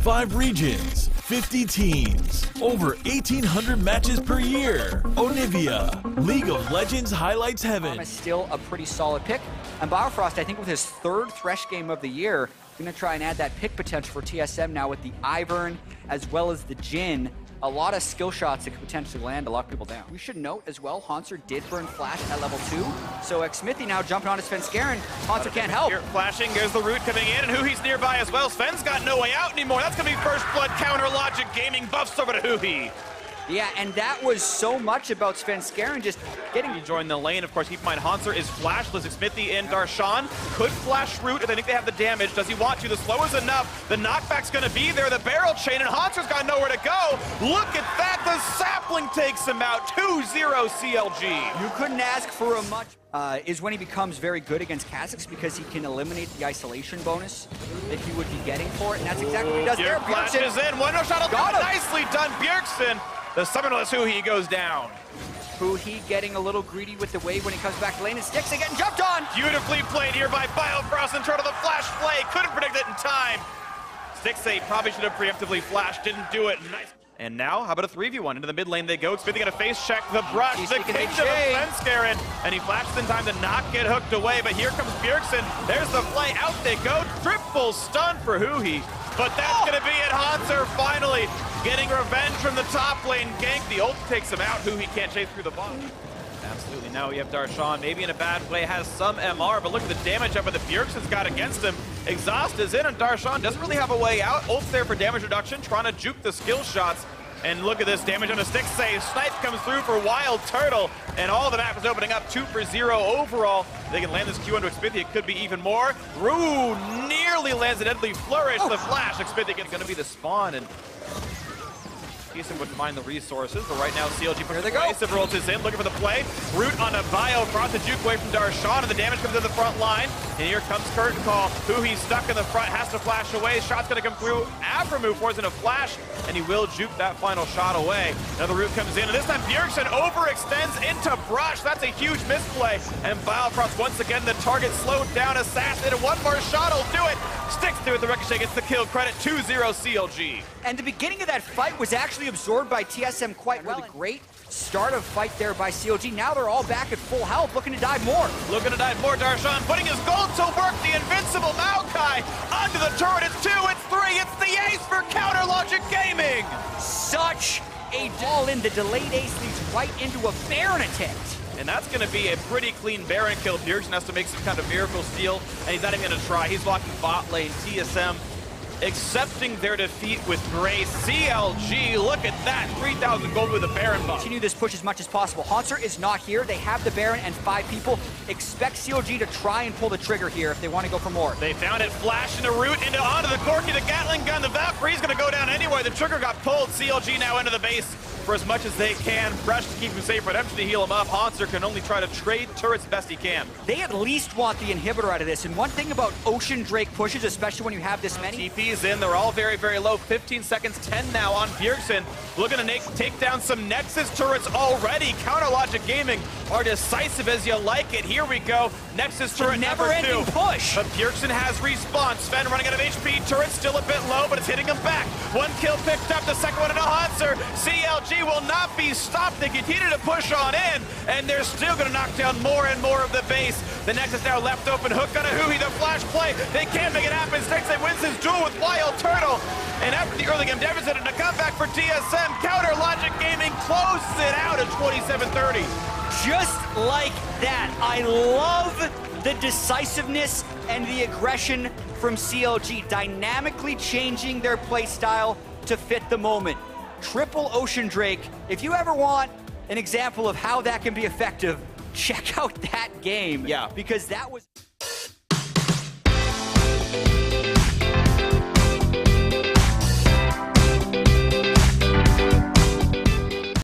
5 regions, 50 teams, over 1,800 matches per year. Onivia, League of Legends highlights heaven. Still a pretty solid pick. And Biofrost, I think with his 3rd Thresh game of the year, going to try and add that pick potential for TSM now with the Ivern as well as the Jhin. A lot of skill shots that could potentially land to lock people down. We should note as well, Hauntzer did burn Flash at level 2. So Smithy now jumping on his Svenskeren. Hauntzer can't help. Here, flashing, there's the root coming in, and Huhi's nearby as well. Sven's got no way out anymore. That's going to be first blood counter logic gaming buffs over to Huhi. Yeah, and that was so much about Svenskeren just getting... He joined the lane. Of course, keep in mind, Hauntzer is flashless. Smithy and Darshan could flash root if they think they have the damage. Does he want to? The slow is enough. The knockback's going to be there. The barrel chain, and Hauntzer's got nowhere to go. Look at that. The sapling takes him out. 2-0 CLG. You couldn't ask for a much... is when he becomes very good against Kha'Zix because he can eliminate the isolation bonus that he would be getting for it, and that's exactly what he does there. Flashes in. 1-0 shot. Nicely done, Bjergsen. The summonerless Huhi goes down. Huhi getting a little greedy with the wave when he comes back to lane, and Stix getting jumped on. Beautifully played here by Biofrost and turtle the flash play. Couldn't predict it in time. Stix probably should have preemptively flashed, didn't do it. Nice. And now, how about a 3v1? Into the mid lane they go. Smithy gonna face check the brush. He's the kingdom of Svenskeren. And he flashes in time to not get hooked away. But here comes Bjergsen. There's the play. Out they go. Triple stun for Huhi. But that's gonna be it. Hauntzer finally getting revenge from the top lane gank. The ult takes him out. Huhi can't chase through the bottom. Absolutely. Now you have Darshan, maybe in a bad way, has some MR, but look at the damage up that Bjergsen's got against him. Exhaust is in, and Darshan doesn't really have a way out. Ult's there for damage reduction, trying to juke the skill shots. And look at this damage on a Stix save. Snipe comes through for Wild Turtle, and all the map is opening up 2 for 0 overall. They can land this Q into Xpithy. It could be even more. Rue nearly lands a deadly flourish. The flash. Xpithy is going to be the spawn, and TSM wouldn't mind the resources, but right now CLG puts the pervasive royalties in, looking for the play. Root on a Biofrost, a juke away from Darshan, and the damage comes in the front line. And here comes Curtain Call. Huhi's stuck in the front, has to flash away. Shot's gonna come through. Abramu forces in a flash, and he will juke that final shot away. Another root comes in, and this time Bjergsen overextends into Brush. That's a huge misplay. And Biofrost once again, the target slowed down, assassinated. One more shot will do it. Sticks through with the ricochet, gets the kill. Credit 2-0 CLG. And the beginning of that fight was actually absorbed by TSM quite well. Really great start of fight there by CLG. Now they're all back at full health, looking to dive more. Looking to dive more. Darshan putting his gold to work. The invincible Maokai onto the turret. It's 2, it's 3, it's the ace for Counter Logic Gaming. Such a ball in. The delayed ace leads right into a Baron attempt. And that's going to be a pretty clean Baron kill. Bjergsen has to make some kind of miracle steal, and he's not even going to try. He's walking bot lane. TSM accepting their defeat with grace. CLG, look at that. 3,000 gold with a Baron buff. Continue this push as much as possible. Hauntzer is not here. They have the Baron and 5 people. Expect CLG to try and pull the trigger here if they want to go for more. They found it. Flash into root, onto the Corki, the Gatling gun. The Valkyrie's going to go down anyway. The trigger got pulled. CLG now into the base for as much as they can. Brush to keep him safe, Redemption to heal him up. Hauntzer can only try to trade turrets best he can. They at least want the inhibitor out of this. And one thing about Ocean Drake pushes, especially when you have this many. TP's in. They're all very, very low. 15 seconds, 10 now on Bjergsen. Looking to take down some Nexus turrets already. Counter Logic Gaming are decisive as you like it. Here we go. Nexus turret number 2. Never-ending push. But Bjergsen has respawn. Sven running out of HP. Turret still a bit low, but it's hitting him back. 1 kill picked up. The second one into Hauntzer. CLG will not be stopped. They continue to push on in, and they're still going to knock down more and more of the base. The Nexus now left open. Hook on a Huhi. The flash play. They can't make it happen. Stix wins his duel with Wild Turtle. And after the early game deficit and a comeback for TSM, Counter Logic Gaming closes it out at 27-30. Just like that. I love the decisiveness and the aggression from CLG, dynamically changing their play style to fit the moment. Triple Ocean Drake. If you ever want an example of how that can be effective, check out that game. Yeah. Because that was...